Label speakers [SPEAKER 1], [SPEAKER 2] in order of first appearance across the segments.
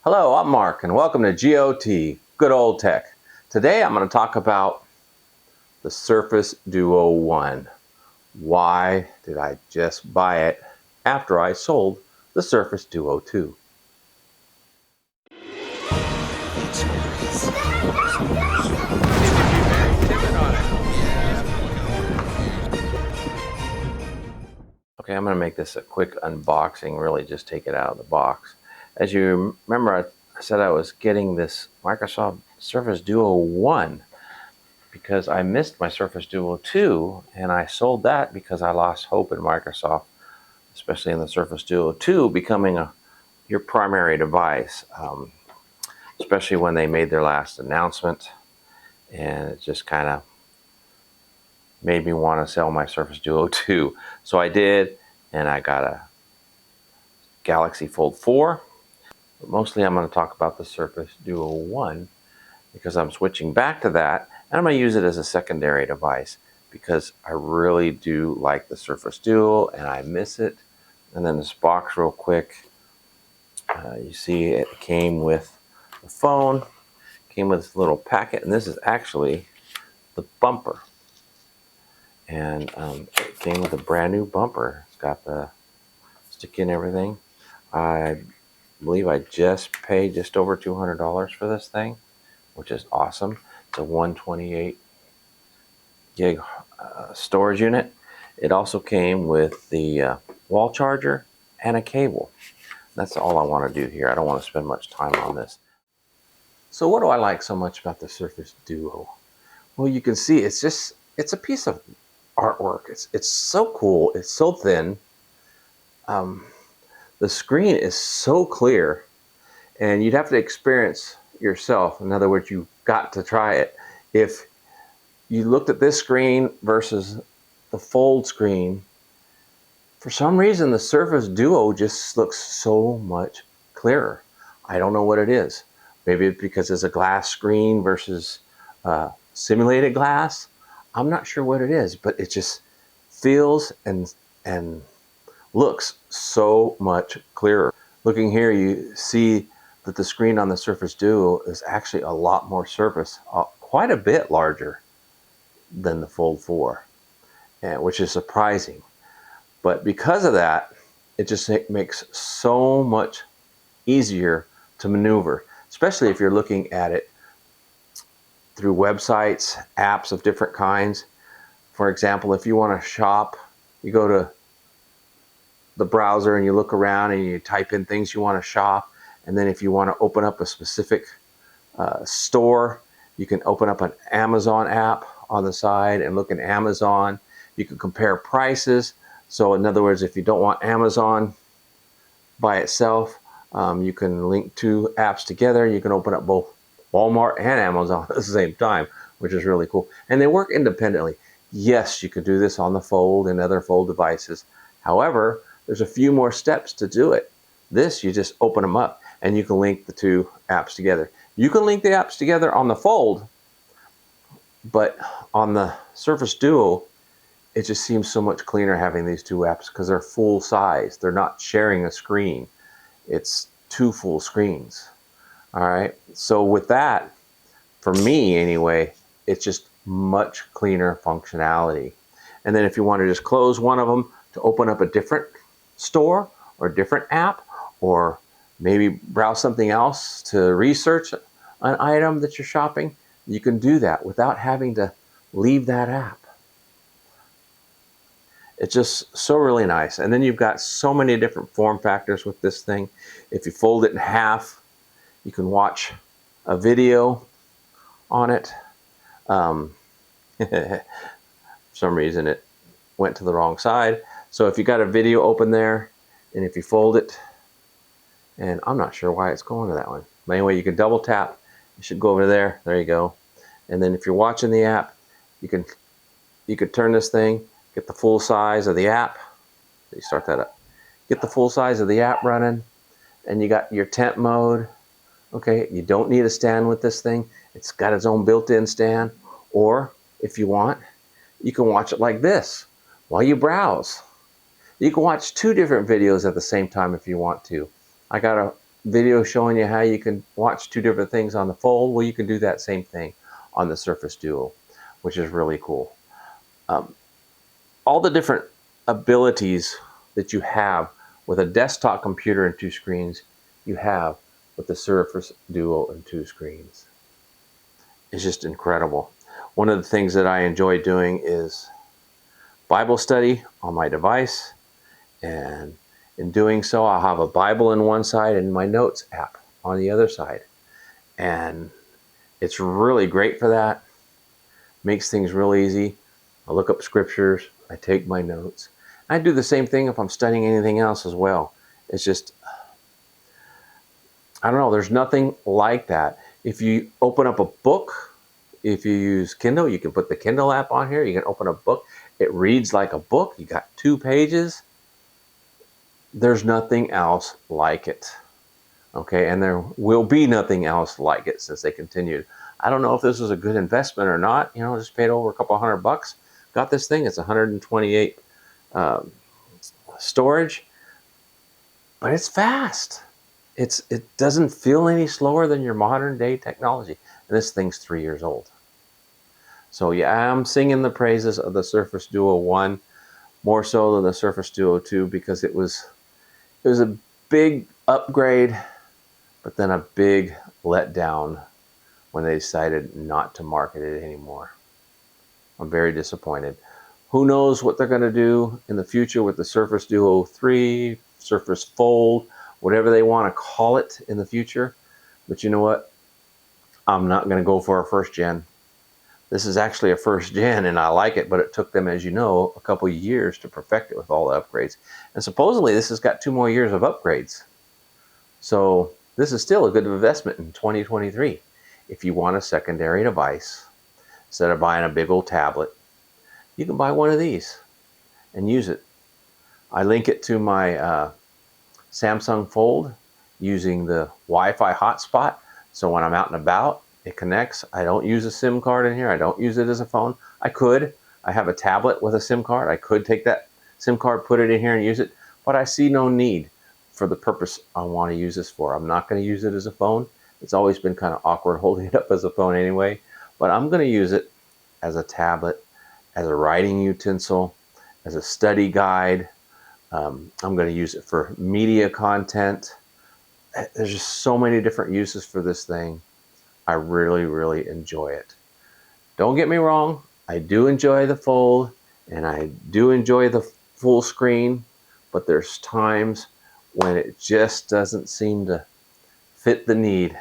[SPEAKER 1] Hello, I'm Mark, and welcome to GOT, Good Old Tech. Today I'm going to talk about the Surface Duo 1. Why did I just buy it after I sold the Surface Duo 2? Okay, I'm going to make this a quick unboxing, really just take it out of the box. As you remember, I said I was getting this Microsoft Surface Duo 1 because I missed my Surface Duo 2, and I sold that because I lost hope in Microsoft, especially in the Surface Duo 2 becoming your primary device, especially when they made their last announcement, and it just kind of made me want to sell my Surface Duo 2. So I did, and I got a Galaxy Fold 4. But mostly I'm going to talk about the Surface Duo 1 because I'm switching back to that, and I'm going to use it as a secondary device because I really do like the Surface Duo and I miss it. And then this box real quick, you see it came with the phone, came with this little packet, and this is actually the bumper. And it came with a brand new bumper. It's got the stick and everything. I believe I just paid just over $200 for this thing, which is awesome. It's a 128 gig storage unit. It also came with the wall charger and a cable. That's all I want to do here. I don't want to spend much time on this. So what do I like so much about the Surface Duo? Well, you can see it's a piece of artwork. It's so cool. It's so thin. The screen is so clear, and you'd have to experience yourself. In other words, you've got to try it. If you looked at this screen versus the Fold screen, for some reason the Surface Duo just looks so much clearer. I don't know what it is. Maybe it's because it's a glass screen versus simulated glass. I'm not sure what it is, but it just feels and looks so much clearer. Looking here, you see that the screen on the Surface Duo is actually a lot more surface, quite a bit larger than the Fold 4, which is surprising. But because of that, it just makes so much easier to maneuver, especially if you're looking at it through websites, apps of different kinds. For example, if you want to shop, you go to the browser and you look around and you type in things you want to shop. And then if you want to open up a specific store, you can open up an Amazon app on the side and look in Amazon. You can compare prices. So in other words, if you don't want Amazon by itself, you can link two apps together. You can open up both Walmart and Amazon at the same time, which is really cool. And they work independently. Yes, you can do this on the Fold and other Fold devices. However, there's a few more steps to do it. This, you just open them up and you can link the two apps together. You can link the apps together on the Fold, but on the Surface Duo, it just seems so much cleaner having these two apps because they're full size. They're not sharing a screen. It's two full screens. All right. So with that, for me anyway, it's just much cleaner functionality. And then if you want to just close one of them to open up a different store or a different app, or maybe browse something else to research an item that you're shopping, you can do that without having to leave that app. It's just so really nice. And then you've got so many different form factors with this thing. If you fold it in half, you can watch a video on it. For some reason it went to the wrong side. So if you got a video open there, and if you fold it, and I'm not sure why it's going to that one. But anyway, you can double tap. It should go over there. There you go. And then if you're watching the app, you could turn this thing, get the full size of the app. So you start that up. Get the full size of the app running, and you got your tent mode. Okay, you don't need a stand with this thing. It's got its own built-in stand. Or if you want, you can watch it like this while you browse. You can watch two different videos at the same time if you want to. I got video showing you how you can watch two different things on the Fold. Well, you can do that same thing on the Surface Duo, which is really cool. All the different abilities that you have with a desktop computer and two screens, you have with the Surface Duo and two screens. It's just incredible. One of the things that I enjoy doing is Bible study on my device, and in doing so, I'll have a Bible in one side and my Notes app on the other side. And it's really great for that. Makes things real easy. I look up scriptures, I take my notes. I do the same thing if I'm studying anything else as well. It's just, I don't know, there's nothing like that. If you open up a book, if you use Kindle, you can put the Kindle app on here. You can open a book. It reads like a book. You got 2 pages. There's nothing else like it. Okay, and there will be nothing else like it since they continued. I don't know if this was a good investment or not. You know, just paid over a couple $100. Got this thing. It's 128 storage, but it's fast. It doesn't feel any slower than your modern day technology. And this thing's 3 years old. So yeah, I'm singing the praises of the Surface Duo 1 more so than the Surface Duo 2 because it was a big upgrade, but then a big letdown when they decided not to market it anymore. I'm very disappointed. Who knows what they're going to do in the future with the Surface Duo 3, Surface Fold, whatever they want to call it in the future. But you know what? I'm not going to go for a first gen. This is actually a first gen and I like it, but it took them, as you know, a couple years to perfect it with all the upgrades. And supposedly this has got 2 more years of upgrades. So this is still a good investment in 2023. If you want a secondary device, instead of buying a big old tablet, you can buy one of these and use it. I link it to my Samsung Fold using the Wi-Fi hotspot. So when I'm out and about, it connects. I don't use a SIM card in here. I don't use it as a phone. I could. I have a tablet with a SIM card. I could take that SIM card, put it in here and use it, but I see no need for the purpose I want to use this for. I'm not going to use it as a phone. It's always been kind of awkward holding it up as a phone anyway, but I'm going to use it as a tablet, as a writing utensil, as a study guide. I'm going to use it for media content. There's just so many different uses for this thing. I really, really enjoy it. Don't get me wrong, I do enjoy the Fold and I do enjoy the full screen, but there's times when it just doesn't seem to fit the need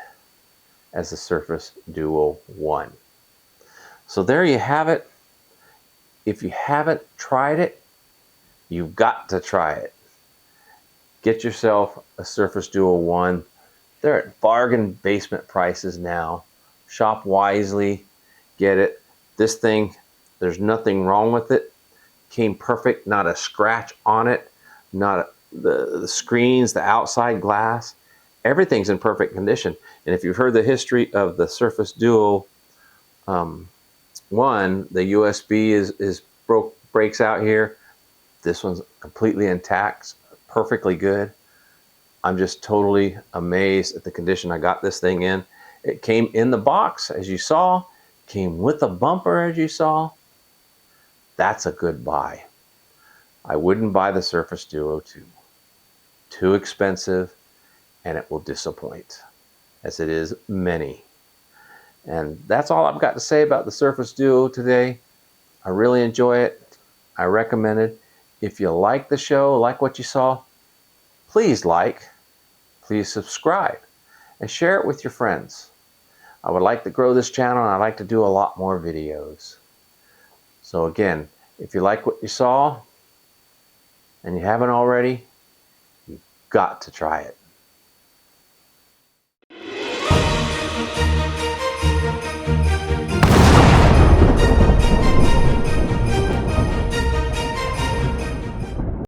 [SPEAKER 1] as the Surface Duo 1. So there you have it. If you haven't tried it, you've got to try it. Get yourself a Surface Duo 1. They're at bargain basement prices now. Shop wisely. Get it. This thing, there's nothing wrong with it. Came perfect. Not a scratch on it. Not the screens, the outside glass. Everything's in perfect condition. And if you've heard the history of the Surface Duo 1, the USB breaks out here. This one's completely intact, perfectly good. I'm just totally amazed at the condition I got this thing in. It came in the box, as you saw, came with a bumper, as you saw. That's a good buy. I wouldn't buy the Surface Duo 2. Too expensive, and it will disappoint, as it is many. And that's all I've got to say about the Surface Duo today. I really enjoy it. I recommend it. If you like the show, like what you saw, please please subscribe, and share it with your friends. I would like to grow this channel, and I'd like to do a lot more videos. So again, if you like what you saw, and you haven't already, you've got to try it.